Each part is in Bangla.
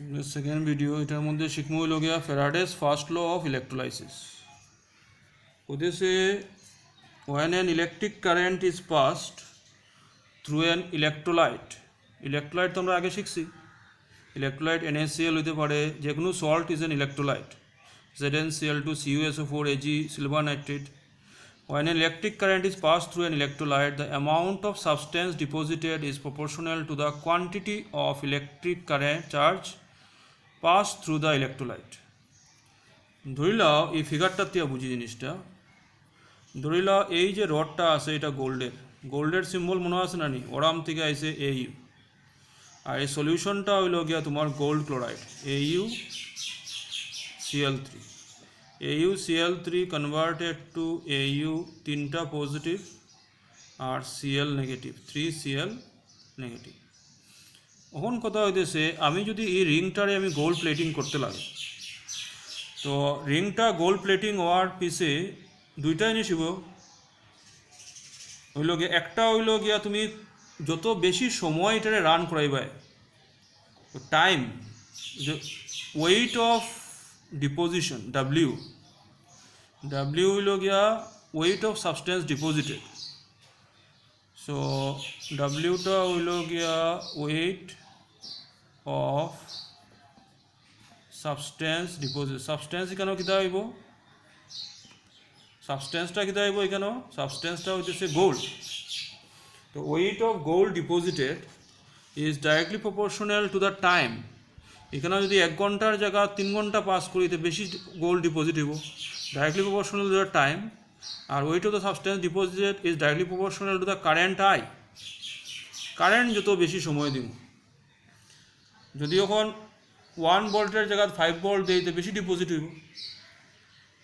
सेकेंड वीडियो इटार मध्य शिखमो हलो गया Faraday's first law of electrolysis. उद्देश्य when an electric current is passed through an electrolyte तो আমরা আগে শিখছি इलेक्ट्रोलाइट NaCl হতে পারে যে কোনো salt is an electrolyte ZnCl2 CuSO4 Ag silver nitrate। When an electric current is passed through an electrolyte, the amount of substance deposited is proportional to the quantity of electric current charge passed through the electrolyte। ধরে লাও এই ফিগারটা দিয়ে বুঝি জিনিসটা। ধরে লাও এই যে রডটা আছে এটা গোল্ডের সিম্বল মনে আছে না নি, ওরাম থেকে আইছে AU, আর এই সলিউশনটা হইল গিয়া তোমার gold chloride AuCl3। AuCl3 converted to AU তিনটা পজিটিভ আর Cl নেগেটিভ 3Cl নেগেটিভ। এখন কথা হইতেছে আমি যদি এই রিংটারে আমি গোল্ড প্লেটিং করতে লাগে, তো রিংটা গোল্ড প্লেটিং হওয়ার পিছে দুইটা জিনিস হইল গিয়া, একটা হইল গিয়া তুমি যত বেশি সময় এটারে রান করাইবাই time, weight of deposition W হইল গিয়া weight of substance deposited. So Wটা হইল গিয়া weight of substance deposit. Substance এখানেও কিতা হইব, সাবস্টেন্সটা কিতা হইব এখানেও, সাবস্টেন্সটা হইতেছে গোল্ড। তো weight of gold deposited is directly proportional to the time. এখানে যদি 1 ঘন্টার জায়গা 3 ঘন্টা পাস করি তো বেশি গোল্ড ডিপোজিট হইব, directly proportional to the time. আর weight of the substance deposited is directly proportional to the current I. Current যত বেশি সময় দিব, যদি এখন 1 ভোল্টের জায়গা 5 ভোল্ট দেই তো বেশি ডিপোজিট হইব।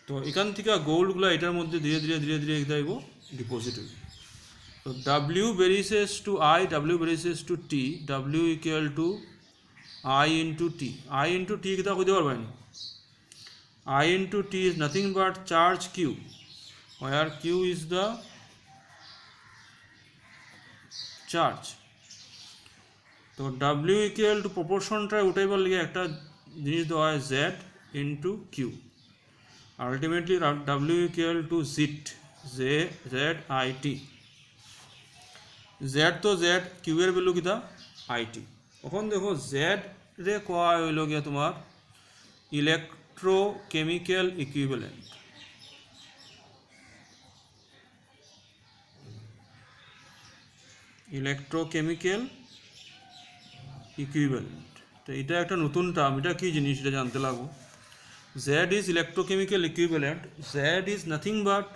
তো এখান থেকে গোল্ডগুলো এটার মধ্যে ধীরে ধীরে ধীরে ধীরে এটা হইব ডিপোজিট হইব। তো W varies to I, W varies to T, W equal to I into T। I into T কিতা কইতে পারবেন? I into T is nothing but charge Q, where Q is the charge। তো W equal to প্রপোর্শনটা উঠাইবার লাগে একটা জিনিস দেওয়া হয় Z into Q। Ultimately W equal to ZIT। Z তো Z, কিউ এর ভ্যালু কিতা IT। এখন দেখো Z রে কোয়া হইল গিয়া তোমার ইলেকট্রোকেমিক্যাল ইকুইভ্যালেন্ট। ইলেকট্রোকেমিক্যাল ইকুইভ্যালেন্ট, তো এটা একটা নতুন টার্ম। এটা কি জিনিস এটা জানতে লাগবো। Z is electrochemical equivalent। Z is nothing but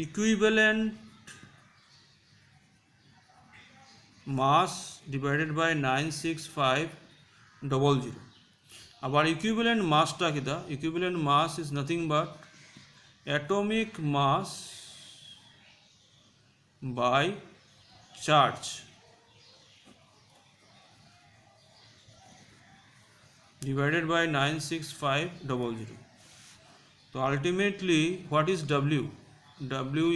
equivalent mass divided by 96500। আবার ইকুইভ্যালেন্ট মাসটা কিতা, equivalent mass is nothing but atomic mass by charge divided by 96500। তো ultimately what is W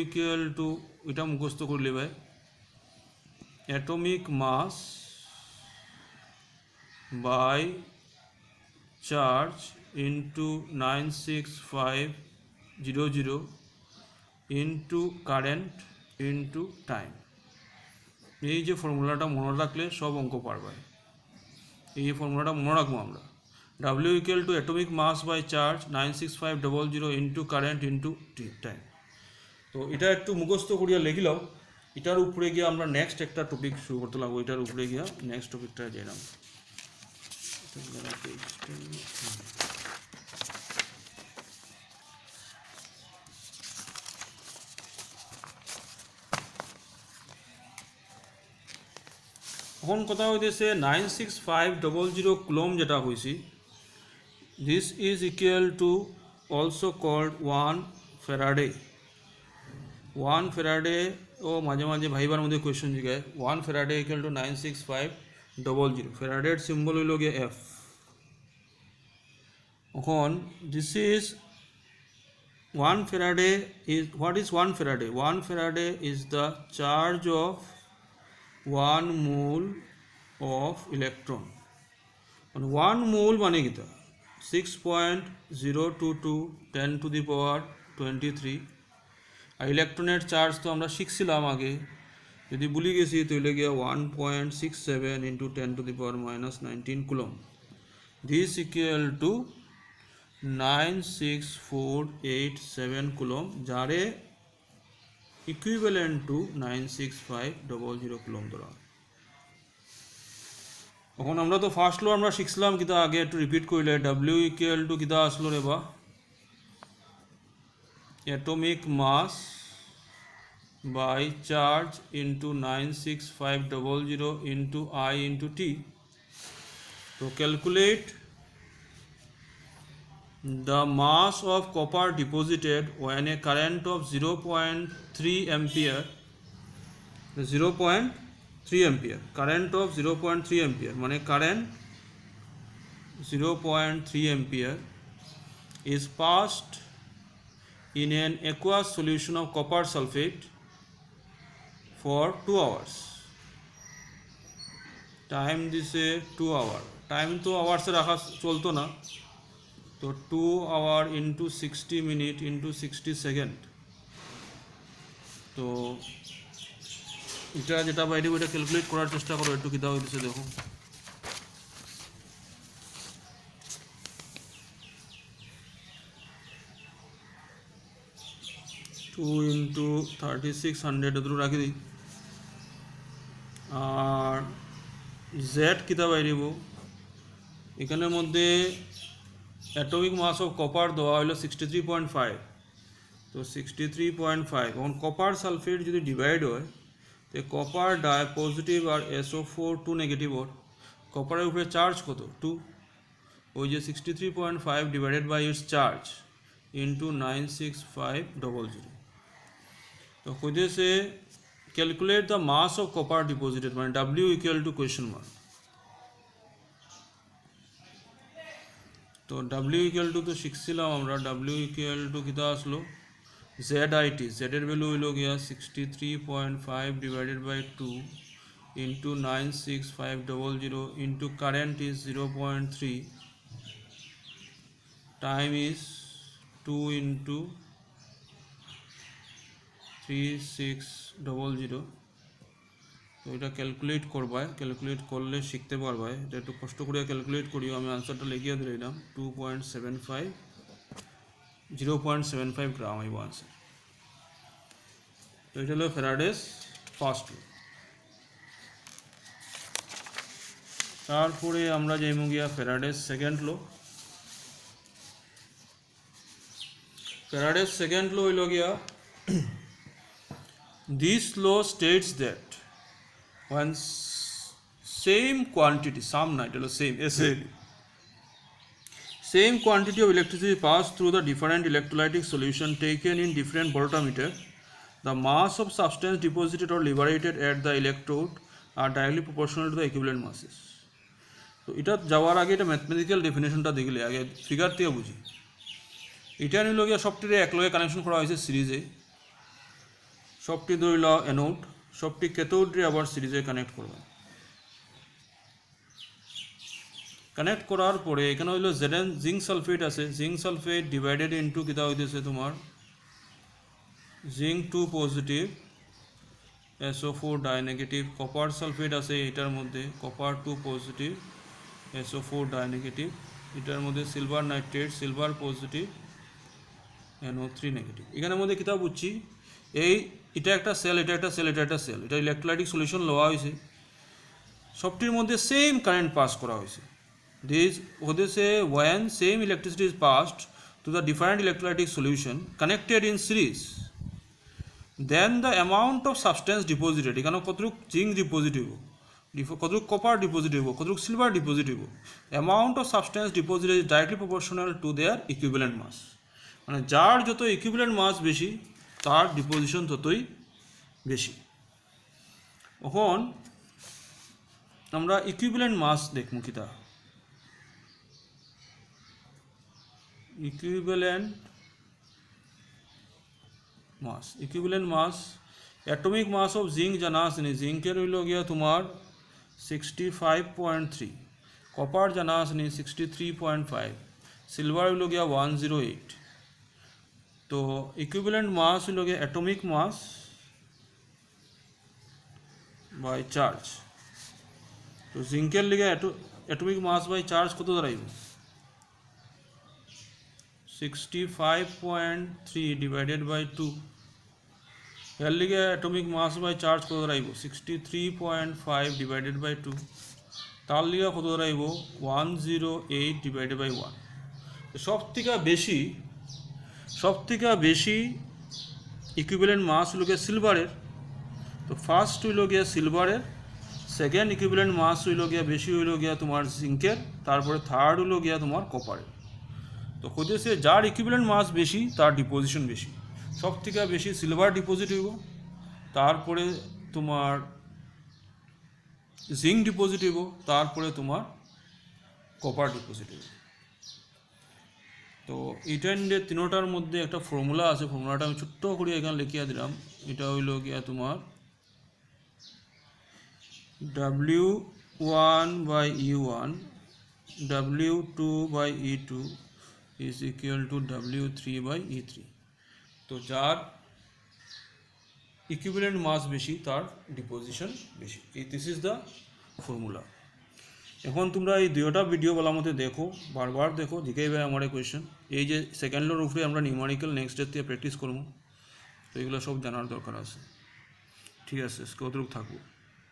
equal to, এটা মুখস্থ করলে ভাই, atomic mass by charge into 96500 into current into time. এই যে ফর্মুলাটা মনে রাখলে সব অঙ্ক পারবে। এই ফর্মুলাটা মনে রাখবো আমরা, W equal to atomic mass by charge 96500 into current into time. তো এটা একটু মুখস্থ করিয়া লেখিলাও। এটার উপরে গিয়ে আমরা নেক্সট একটা টপিক শুরু করতে লাগবো। এটার উপরে গিয়া নেক্সট টপিকটা যাইলাম। এখন কথা হইতেছে 96500 কুলম যেটা হয়েছি, this is equal to also called 1 faraday. 1 faraday ও মাঝে মাঝে ভাইবার মধ্যে কোয়েশ্চন জিগায় 1 ফ্যারাডে ইকুয়াল টু 96500। ফ্যারাডের সিম্বল হইল গিয়ে F। এখন this is 1 faraday is, what is 1 faraday? 1 faraday is the charge of 1 mole of electron on 1 mole মানে কিতা 6.022 10 to the power 23 আর ইলেকট্রনের চার্জ তো আমরা শিখছিলাম আগে যদি ভুলে গেছি তাহলে গিয়া 1.67 into 10 to the power minus 19 coulomb this equal to 96487 coulomb যারে equivalent to 96500 coulomb ধরা এখন আমরা তো ফার্স্ট লো আমরা শিখছিলাম কিতা আগে একটু রিপিট করলে W ইকুয়াল টু কিতা আসলো রে বা atomic mass by charge into 96500 into I into T তো calculate the mass of copper deposited when a current of 0.3 ampere 0.3 ampere current of 0.3 ampere মানে current 0.3 ampere is passed in an aqueous solution of copper sulfate for 2 hours time দিছে 2 hour time তো hours এ রাখা চলতো না তো 2 hour into 60 minute into 60 second তো এটা যেটা বাইরে ওইটা ক্যালকুলেট করার চেষ্টা করো একটু কিতা হইতেছে দেখো 2 into 3600 এত রাখি দিই আর জেড কিতা বাইরেব এখানের মধ্যে অ্যাটমিক মাস অফ কপার দেওয়া হলো 63.5 তো 63.5 এখন কপার সালফেট যদি ডিভাইড হয় তো কপার ডাই পজিটিভ আর SO4 2 নেগেটিভ ওর কপারের উপরে চার্জ কত 2 ওই যে 63.5 divided by its charge into 96500 তো কইতেছে calculate the mass of copper deposited মানে W equal to question mark তো W ইকুয়াল টু তো শিখছিলাম আমরা W ইকুয়াল টু কিতা আসলো ZIT Z এর ভ্যালু হইল গিয়া 63.5 divided by 2 into 96500 into current is 0.3 time is 2 into 3600 তো এটা ক্যালকুলেট করবাই ক্যালকুলেট করলে শিখতে পারবাই এটা একটু কষ্ট করে ক্যালকুলেট করিও আমি আনসারটা লিখিয়ে দিলাম 2.75 0.75 গ্রাম আইব আনসার তো এটা হলো ফ্যারাডেস ফার্স্ট ল তারপরে আমরা যাইমু গিয়া Faraday's second law Faraday's second law হইল গিয়া this law states that when same quantity some night same quantity of electricity passed through the different electrolytic solution taken in different voltmeter the mass of substance deposited or liberated at the electrode are directly proportional to the equivalent masses তো এটা যাওয়ার আগে এটা ম্যাথমেটিক্যাল ডেফিনেশনটা দেখলে আগে ফিগার থেকে বুঝি এটা নিল গিয়া সবটিরে একলগে কানেকশন করা হয়েছে সিরিজে সবটি ধরিল অ্যানোড সবটি ক্যাথোডে আবার সিরিজে কানেক্ট করবে কানেক্ট করার পরে এখানে হইল Zn জিঙ্ক সালফেট আছে জিঙ্ক সালফেট ডিভাইডেড ইনটু কিতা হইতেছে তোমার zinc 2 positive SO4 die negative copper sulphate আছে এটার মধ্যে copper 2 positive SO4 die negative এটার মধ্যে silver nitrate silver positive NO3 negative এখানের মধ্যে কিতা বুঝছি এই এটা একটা সেল এটা একটা সেল এটা একটা সেল এটা ইলেকট্রোলাইটিক সলিউশন লওয়া হয়েছে সবটির মধ্যে সেম কারেন্ট পাস করা হয়েছে দিস হতেছে when same electricity is passed to the different electrolytic solution connected in series then the amount of substance deposited এখানে কতটুক জিঙ্ক ডিপোজিট হইব কতটুক কপার ডিপোজিট হইব কতটুক সিলভার ডিপোজিট হইব amount of substance deposited is directly proportional to their equivalent mass মানে যার যত ইকুইভ্যালেন্ট মাস বেশি তার ডিপোজিশন ততই বেশি এখন আমরা ইকুইভ্যালেন্ট মাস দেখমু কিতা equivalent mass atomic mass of zinc জানা আছে নি জিঙ্কের হইল গিয়া তোমার 65.3, कॉपर जाना आसनी 63.5, सिल्वर हो गया 108। तो इक्विवेलेंट मास हो गया एटॉमिक मास बाय चार्ज। तो जिंकेर लिगे एटॉमिक मास बाय चार्ज कत दाঁড়াইব 65.3 डिवाइडेड बाय 2। এর লিগে एटॉमिक मास बाय चार्ज কত দাঁড়াইব 63.5 डिवाइडेड बाय 2। তার লিগে কত দাঁড়াইব 108 ডিভাইডেড বাই 1। সবথেকে বেশি ইকুইভ্যালেন্ট মাস হলো গিয়ে সিলভারের। তো ফার্স্ট হইল গিয়া সিলভারের, সেকেন্ড ইকুইভ্যালেন্ট মাস হইল গিয়া বেশি হইল গিয়া তোমার জিঙ্কের, তারপরে থার্ড হইল গিয়া তোমার কপারের। তো খুঁজেছে যার ইকুইভ্যালেন্ট মাস বেশি তার ডিপোজিশন বেশি। সবথেকে বেশি সিলভার ডিপোজিট হইব, তারপরে তোমার জিঙ্ক ডিপোজিট হইব, তারপরে তোমার কপার ডিপোজিট হইব। তো এটা তিনোটার মধ্যে একটা ফর্মুলা আছে, ফর্মুলাটা আমি ছোট্ট করে এখানে লিখিয়ে দিলাম। এটা হইল গিয়া তোমার W1/E1 W2/E2 is equal to W3/E3। তো যার ইকুইভ্যালেন্ট মাস বেশি তার ডিপোজিশন বেশি। This is the formula. এখন তোমরা এই দুইটা ভিডিও বলার মধ্যে দেখো, বারবার দেখো, জিকেইবে আমার কোয়েশ্চেন। এই যে সেকেন্ড লোর উপরে আমরা নিউমারিক্যাল নেক্সট ডে থেকে প্র্যাকটিস করবো, তো এগুলো সব জানার দরকার আছে। ঠিক আছে, কতটুকু থাকবো।